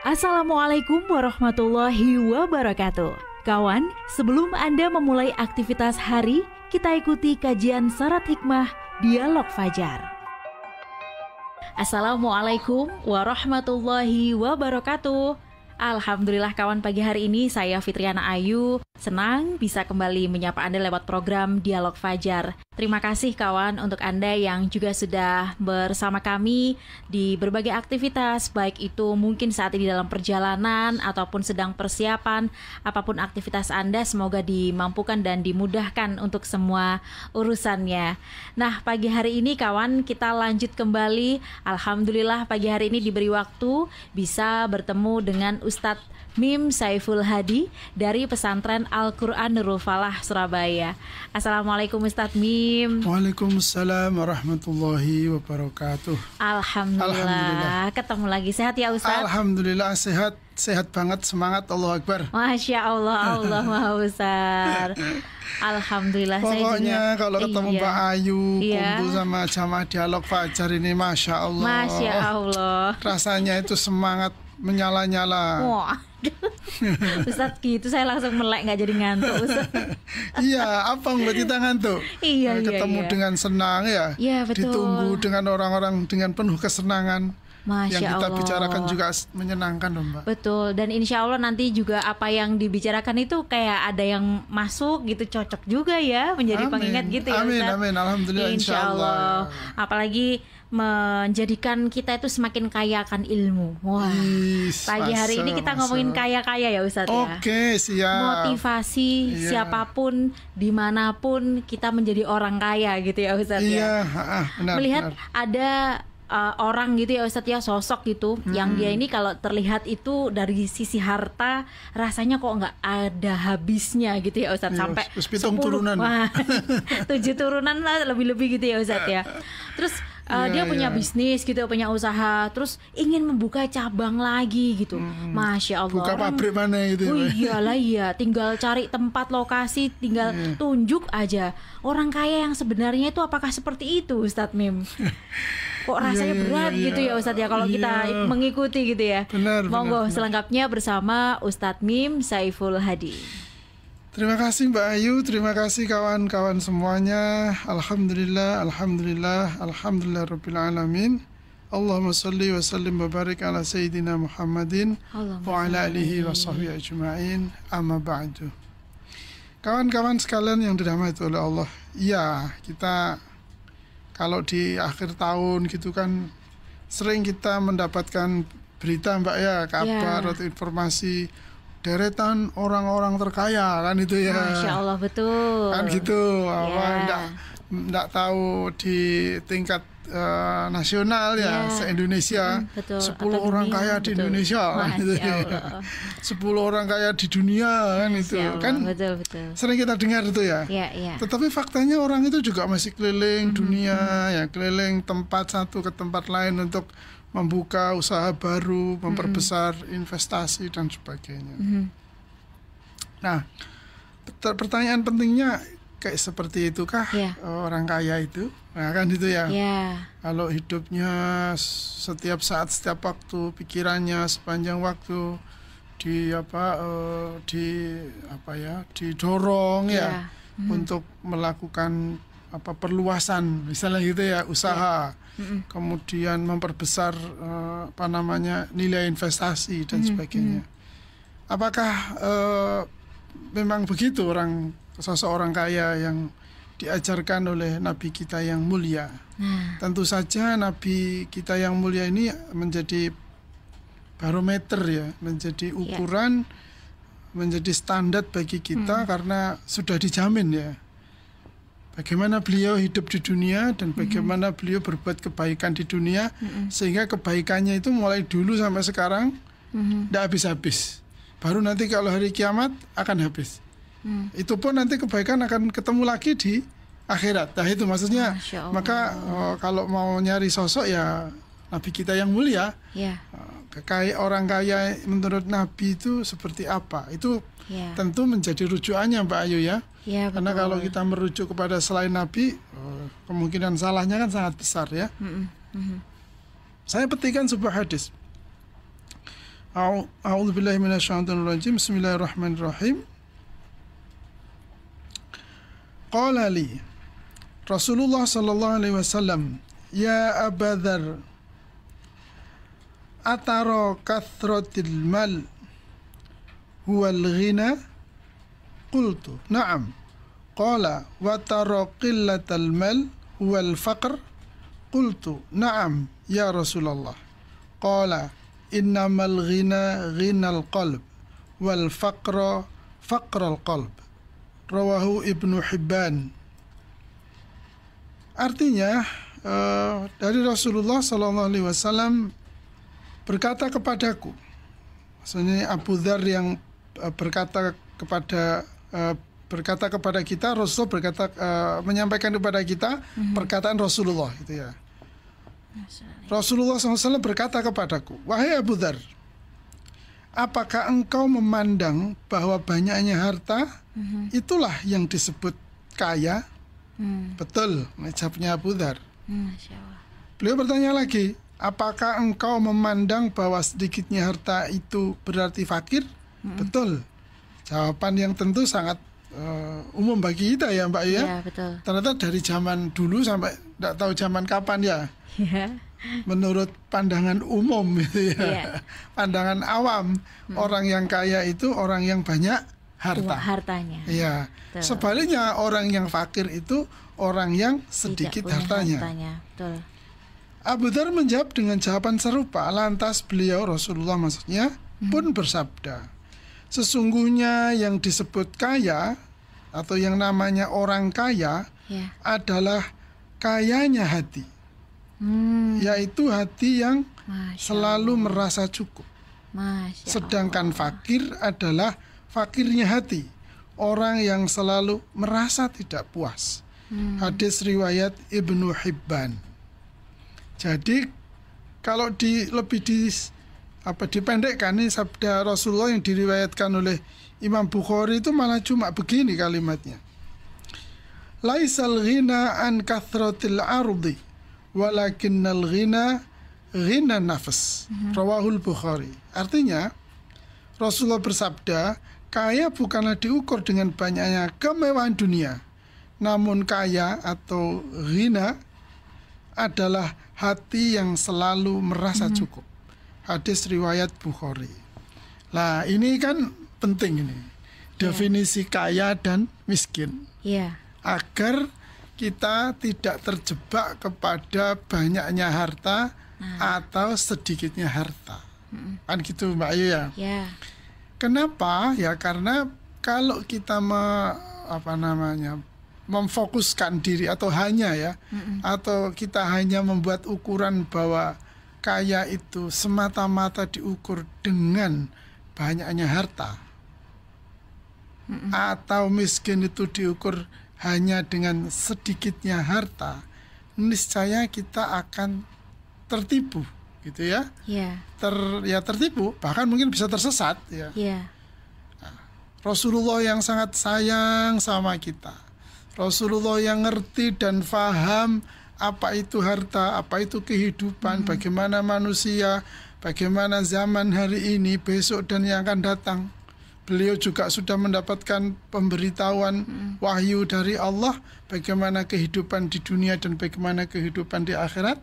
Assalamualaikum warahmatullahi wabarakatuh. Kawan, sebelum Anda memulai aktivitas hari, kita ikuti kajian Syarat Hikmah Dialog Fajar. Assalamualaikum warahmatullahi wabarakatuh. Alhamdulillah kawan, pagi hari ini saya Fitriana Ayu senang bisa kembali menyapa Anda lewat program Dialog Fajar. Terima kasih kawan untuk Anda yang juga sudah bersama kami di berbagai aktivitas, baik itu mungkin saat ini dalam perjalanan ataupun sedang persiapan. Apapun aktivitas Anda, semoga dimampukan dan dimudahkan untuk semua urusannya. Nah, pagi hari ini kawan, kita lanjut kembali. Alhamdulillah pagi hari ini diberi waktu bisa bertemu dengan Ustadz Mim Saiful Hadi dari Pesantren Al-Quran Nurul Falah, Surabaya. Assalamualaikum Ustadz Mim. Waalaikumsalam warahmatullahi wabarakatuh. Alhamdulillah. Ketemu lagi, sehat ya Ustadz? Alhamdulillah sehat, sehat banget, semangat, Allahu Akbar. Masya Allah, Allah Maha Besar. Alhamdulillah. Pokoknya kalau ketemu Mbak Ayu, kumpul sama jamaah Dialog Fajar ini, Masya Allah. Masya Allah. Rasanya itu semangat menyala-nyala. Wah, Ustadz gitu saya langsung melek, nggak jadi ngantuk Ustadz. Iya, apa buat kita ngantuk? Iya, ketemu dengan senang ya. Iya, betul. Ditunggu dengan orang-orang dengan penuh kesenangan. Masya yang kita Allah. bicarakan juga menyenangkan loh Mbak. Betul, dan insya Allah nanti juga apa yang dibicarakan itu kayak ada yang masuk gitu, cocok juga ya menjadi pengingat gitu ya Amin, Ustadz. amin, alhamdulillah, insya Allah. Apalagi menjadikan kita itu semakin kaya akan ilmu. Wah, pagi hari ini kita ngomongin kaya-kaya ya Ustadz ya. Oke, siap. Motivasi siapapun, dimanapun kita menjadi orang kaya gitu ya Ustadz ya. Benar. Melihat ada orang gitu ya Ustadz ya, sosok gitu yang dia ini kalau terlihat itu dari sisi harta rasanya kok nggak ada habisnya gitu ya Ustadz, sampai 10 turunan. Wah, 7 turunan lah lebih-lebih gitu ya Ustadz ya. Terus dia punya bisnis gitu, punya usaha, terus ingin membuka cabang lagi gitu. Masya Allah. Buka pabrik mana gitu. Oh iyalah iya, tinggal cari tempat lokasi, tinggal tunjuk aja. Orang kaya yang sebenarnya itu apakah seperti itu Ustadz Mim? Kok rasanya berat gitu ya Ustadz ya kalau kita mengikuti gitu ya. Monggo selengkapnya bersama Ustadz Mim Saiful Hadi. Terima kasih Mbak Ayu, terima kasih kawan-kawan semuanya. Alhamdulillah, alhamdulillah, alhamdulillah rabbil alamin. Allahumma salli wa sallim wa barik ala sayyidina Muhammadin wa ala alihi wa sahbihi ajma'in. Amma ba'du. Kawan-kawan sekalian yang dirahmati oleh Allah. Ya, kita kalau di akhir tahun gitu kan sering kita mendapatkan berita Mbak ya, kabar atau informasi deretan orang-orang terkaya kan itu ya. Masya Allah, betul. Kan gitu, enggak tahu di tingkat nasional ya, se-Indonesia 10 orang kaya di Indonesia kan itu ya. 10 orang kaya di dunia kan itu. Kan betul. Sering kita dengar itu ya. Tetapi faktanya orang itu juga masih keliling dunia ya, keliling tempat satu ke tempat lain untuk membuka usaha baru, memperbesar investasi dan sebagainya. Nah, pertanyaan pentingnya kayak seperti itukah orang kaya itu? Nah kan itu ya. Kalau hidupnya setiap saat, setiap waktu, pikirannya sepanjang waktu didorong untuk melakukan perluasan, misalnya gitu ya, usaha. Kemudian memperbesar nilai investasi dan sebagainya. Apakah memang begitu seseorang kaya yang diajarkan oleh Nabi kita yang mulia? Tentu saja Nabi kita yang mulia ini menjadi barometer ya, menjadi ukuran, menjadi standar bagi kita karena sudah dijamin ya. Bagaimana beliau hidup di dunia dan bagaimana beliau berbuat kebaikan di dunia, sehingga kebaikannya itu mulai dulu sampai sekarang tidak habis-habis. Baru nanti kalau hari kiamat akan habis. Itu pun nanti kebaikan akan ketemu lagi di akhirat. Nah itu maksudnya. Maka kalau mau nyari sosok ya Nabi kita yang mulia. Orang kaya menurut Nabi itu seperti apa? Itu tentu menjadi rujukannya Mbak Ayu ya. Karena kalau kita merujuk kepada selain Nabi, kemungkinan salahnya kan sangat besar ya. Saya petikan sebuah hadis. A'udzubillahi minasyaitonirrajim. Bismillahirrahmanirrahim. Qala li Rasulullah sallallahu alaihi wasallam, ya Aba Dzar, atara kathratil mal huwal ghina? Qultu na'am. Qala wa tara qillatal mal huwal faqr? Qultu na'am ya Rasulullah. Qala innamal ghina ghinal qalb wal faqra faqral qalb. Rawahu Ibnu Hibban. Artinya dari Rasulullah SAW berkata kepadaku, maksudnya Abu Dzar yang berkata kepada kita, Rasulullah berkata menyampaikan kepada kita perkataan Rasulullah, gitu ya. Rasulullah SAW berkata kepadaku, wahai Abu Dzar, apakah engkau memandang bahwa banyaknya harta itulah yang disebut kaya? Betul, jawabnya Abu Dzar. Beliau bertanya lagi, apakah engkau memandang bahwa sedikitnya harta itu berarti fakir? Betul. Jawaban yang tentu sangat umum bagi kita ya Mbak ya. Iya, betul. Ternyata dari zaman dulu sampai tidak tahu zaman kapan ya. Iya. Menurut pandangan umum gitu ya. Iya. Pandangan awam, orang yang kaya itu orang yang banyak hartanya. Iya. Sebaliknya orang yang fakir itu orang yang sedikit hartanya. Betul. Abu Dzar menjawab dengan jawaban serupa. Lantas beliau, Rasulullah maksudnya, pun bersabda, sesungguhnya yang disebut kaya atau yang namanya orang kaya adalah kayanya hati, yaitu hati yang selalu merasa cukup. Sedangkan fakir adalah fakirnya hati, orang yang selalu merasa tidak puas. Hadis riwayat Ibnu Hibban. Jadi kalau dipendekkan ini sabda Rasulullah yang diriwayatkan oleh Imam Bukhari itu malah cuma begini kalimatnya. Laisal ghina an kathratil ardi walakinnal ghina ghina nafs. Rawahul Bukhari. Artinya Rasulullah bersabda, kaya bukanlah diukur dengan banyaknya kemewahan dunia, namun kaya atau ghina adalah hati yang selalu merasa cukup. Hadis riwayat Bukhari. Nah ini kan penting ini, definisi kaya dan miskin, agar kita tidak terjebak kepada banyaknya harta atau sedikitnya harta. Kan gitu Mbak Ayu ya. Kenapa? Ya karena kalau kita memfokuskan diri atau atau kita hanya membuat ukuran bahwa kaya itu semata-mata diukur dengan banyaknya harta, atau miskin itu diukur hanya dengan sedikitnya harta, niscaya kita akan tertipu, gitu ya. Tertipu, bahkan mungkin bisa tersesat ya. Rasulullah yang sangat sayang sama kita, Rasulullah yang ngerti dan faham apa itu harta, apa itu kehidupan, bagaimana manusia, bagaimana zaman hari ini, besok dan yang akan datang. Beliau juga sudah mendapatkan pemberitahuan wahyu dari Allah bagaimana kehidupan di dunia dan bagaimana kehidupan di akhirat.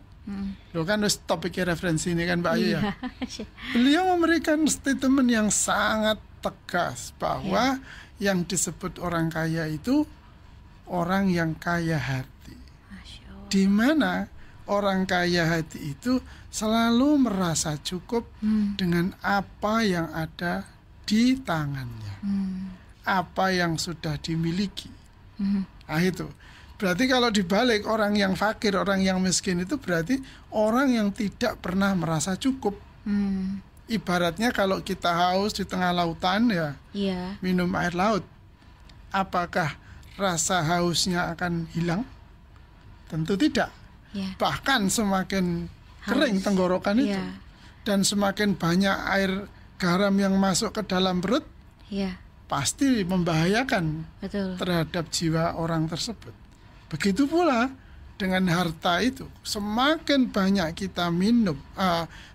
Loh kan topiknya referensi ini kan Mbak Ayu ya. Beliau memberikan statement yang sangat tegas bahwa yang disebut orang kaya itu orang yang kaya hati. Di mana orang kaya hati itu selalu merasa cukup dengan apa yang ada di tangannya, apa yang sudah dimiliki. Nah itu berarti kalau dibalik, orang yang fakir, orang yang miskin itu berarti orang yang tidak pernah merasa cukup. Ibaratnya kalau kita haus di tengah lautan minum air laut, apakah rasa hausnya akan hilang? Tentu tidak. Bahkan semakin kering tenggorokan itu, dan semakin banyak air garam yang masuk ke dalam perut, pasti membahayakan terhadap jiwa orang tersebut. Begitu pula dengan harta itu, semakin banyak kita minum,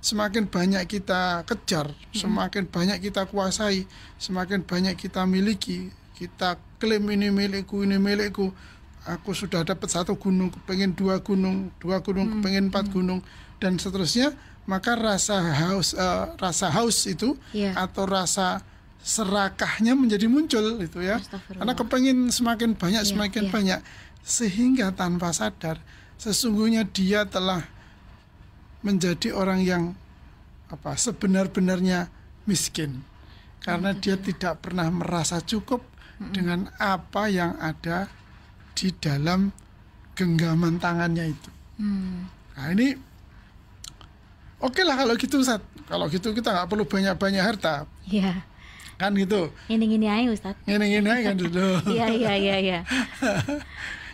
semakin banyak kita kejar, semakin banyak kita kuasai, semakin banyak kita miliki, kita klaim ini milikku, aku sudah dapat 1 gunung, kepengen 2 gunung, 2 gunung kepengen 4 gunung, dan seterusnya, maka rasa haus itu atau rasa serakahnya menjadi muncul itu ya, karena kepengen semakin banyak, semakin banyak, sehingga tanpa sadar sesungguhnya dia telah menjadi orang yang sebenar-benarnya miskin, karena dia tidak pernah merasa cukup dengan apa yang ada di dalam genggaman tangannya itu. Nah ini oke lah kalau gitu Ustaz, kalau gitu kita nggak perlu banyak-banyak harta. Iya. Kan gitu. Ini aja Ustaz. Ini aja kan dulu. Iya.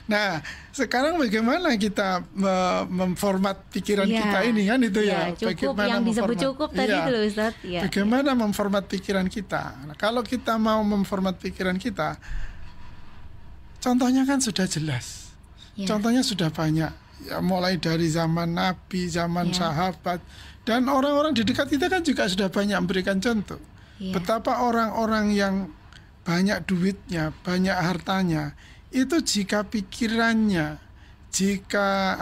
Nah, sekarang bagaimana kita memformat pikiran kita ini kan itu ya. Cukup bagaimana yang disebut cukup tadi itu loh Ustaz. Bagaimana memformat pikiran kita. Nah, kalau kita mau memformat pikiran kita, contohnya kan sudah jelas. Contohnya sudah banyak. Ya, mulai dari zaman Nabi, zaman sahabat, dan orang-orang di dekat kita kan juga sudah banyak memberikan contoh. Betapa orang-orang yang banyak duitnya, banyak hartanya, itu jika pikirannya, jika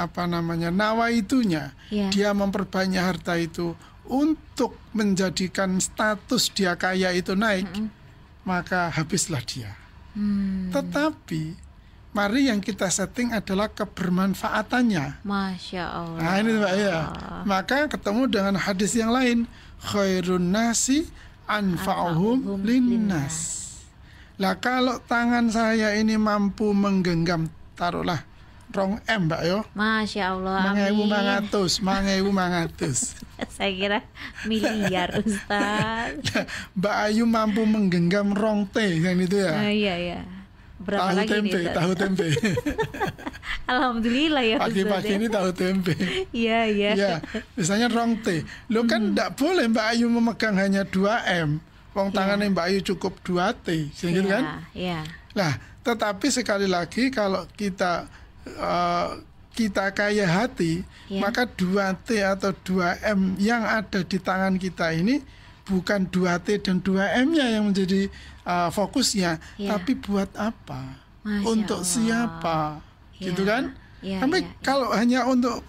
nawaitunya, dia memperbanyak harta itu untuk menjadikan status dia kaya itu naik, maka habislah dia. Tetapi mari yang kita setting adalah kebermanfaatannya. Masya Allah. Nah ini Mbak ya. Maka ketemu dengan hadis yang lain, khairun nasi anfa'uhum linnas. Lah kalau tangan saya ini mampu menggenggam, taruhlah 2M Mbak yo. Masya Allah. 1.500. Saya kira miliar Ustaz. Mbak Ayu mampu menggenggam 2T yang itu ya. Iya. Berapa tahu lagi tempe, nih, tahu tempe. Alhamdulillah ya. Pagi-pagi ini tahu tempe. Iya. Ya, misalnya 2T. Lo kan tidak boleh Mbak Ayu memegang hanya 2M. Wong tangannya Mbak Ayu cukup 2T, gitu kan? Iya. Nah, tetapi sekali lagi kalau kita kaya hati, maka 2T atau 2M yang ada di tangan kita ini bukan 2T dan 2M-nya yang menjadi fokusnya, tapi buat apa? Masya untuk Allah. Siapa? Gitu kan? Tapi kalau hanya untuk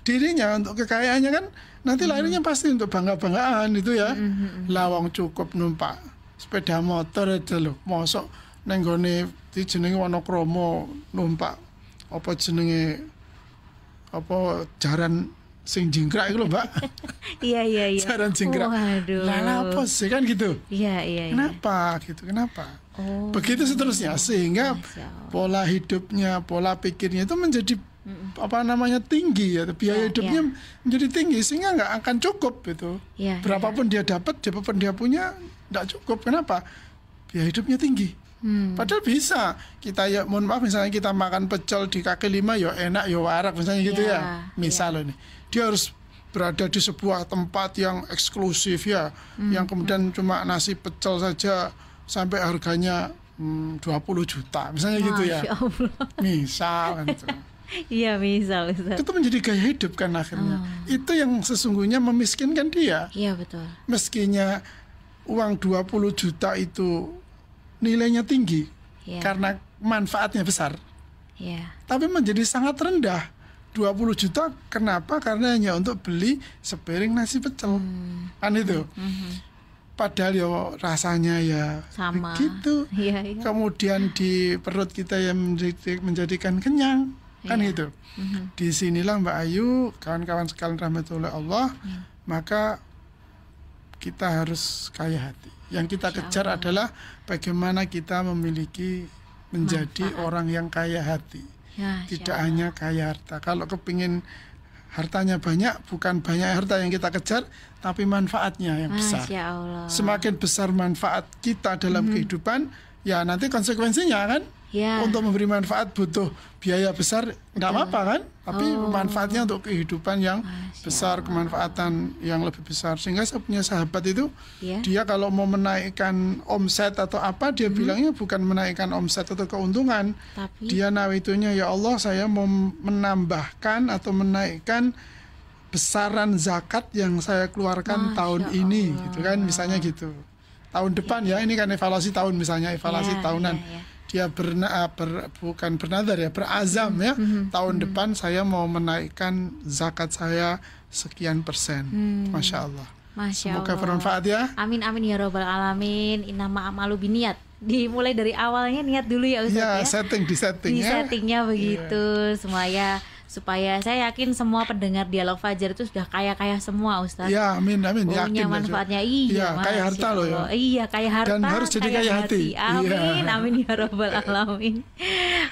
dirinya, untuk kekayaannya kan nanti larinya pasti untuk bangga-banggaan itu ya. Lawang cukup numpak sepeda motor aja loh. Mosok neng gone di jenenge Wonokromo numpak apa jenenge jaran sing jingkrak itu loh Mbak. Iya. Jaran jingkrak. Waduh. Lah apa sih kan gitu? Iya. Kenapa gitu? Kenapa? Begitu seterusnya sehingga pola hidupnya, pola pikirnya itu menjadi tinggi ya, biaya hidupnya menjadi tinggi sehingga nggak akan cukup itu. Berapapun dia dapat, berapapun dia punya nggak cukup. Kenapa? Biaya hidupnya tinggi. Padahal bisa kita ya, mohon maaf misalnya kita makan pecel di kaki 5 ya enak ya warak misalnya gitu ya. Misal ini dia harus berada di sebuah tempat yang eksklusif ya, yang kemudian cuma nasi pecel saja sampai harganya 20 juta misalnya gitu ya. Misal gitu. Iya misal. Itu menjadi gaya hidup kan akhirnya. Itu yang sesungguhnya memiskinkan dia. Iya betul. Meskinya uang 20 juta itu nilainya tinggi karena manfaatnya besar. Tapi menjadi sangat rendah. 20 juta kenapa? Karena hanya untuk beli sepiring nasi pecel. Kan itu. Padahal ya rasanya ya sama begitu. Kemudian di perut kita yang menjadikan kenyang. Kan itu. Disinilah Mbak Ayu, kawan-kawan sekalian rahmatullah Allah, maka kita harus kaya hati. Yang kita kejar adalah bagaimana kita menjadi orang yang kaya hati. Tidak hanya kaya harta. Kalau kepingin hartanya banyak, bukan banyak harta yang kita kejar, tapi manfaatnya yang besar. Semakin besar manfaat kita dalam kehidupan, ya nanti konsekuensinya kan Ya. Untuk memberi manfaat butuh biaya besar, nggak apa-apa kan? Tapi manfaatnya untuk kehidupan yang besar, kemanfaatan yang lebih besar. Sehingga saya punya sahabat itu, dia kalau mau menaikkan omset atau apa, dia bilangnya bukan menaikkan omset atau keuntungan. Tapi dia nawitunya, ya Allah, saya mau menambahkan atau menaikkan besaran zakat yang saya keluarkan tahun ini, gitu kan, misalnya gitu. Tahun depan ya, ini kan evaluasi tahun, misalnya evaluasi tahunan. Dia bukan bernadar ya, berazam ya, tahun depan saya mau menaikkan zakat saya sekian persen. Masya Allah. Semoga bermanfaat ya. Amin amin ya robbal alamin. Innama amalu biniat. Dimulai dari awalnya niat dulu ya Ustaz ya. Di settingnya begitu. Supaya saya yakin semua pendengar Dialog Fajar itu sudah kaya semua Ustaz. Ya, amin. Punya yakin manfaatnya. Iya, kaya harta loh ya. Iya, kaya harta. Dan harus jadi kaya hati. Amin, amin ya robbal alamin.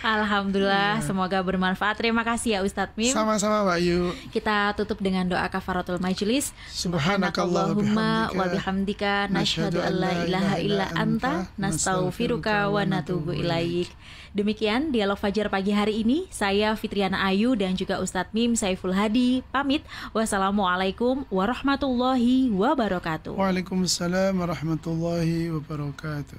Alhamdulillah, semoga bermanfaat. Terima kasih ya Ustadz Mim. Sama-sama Mbak Yu. Kita tutup dengan doa kafaratul majelis. Subhanakallahumma wa bihamdika nasyhadu an la ilaha illa anta nastaghfiruka wa natubu ilaik. Demikian Dialog Fajar pagi hari ini. Saya Fitriana Ayu dan juga Ustadz Mim Saiful Hadi pamit. Wassalamualaikum warahmatullahi wabarakatuh. Waalaikumsalam warahmatullahi wabarakatuh.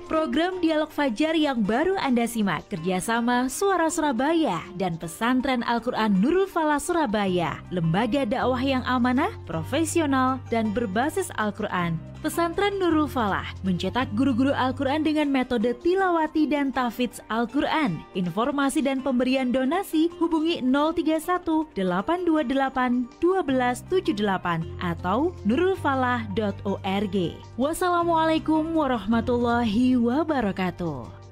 Program Dialog Fajar yang baru Anda simak kerjasama Suara Surabaya dan Pesantren Al-Quran Nurul Falah Surabaya, lembaga dakwah yang amanah, profesional, dan berbasis Al-Quran. Pesantren Nurul Falah mencetak guru-guru Al-Quran dengan metode tilawati dan tahfidz Al-Quran. Informasi dan pemberian donasi hubungi 031 828 1278 atau nurulfalah.org. Wassalamualaikum warahmatullahi wabarakatuh.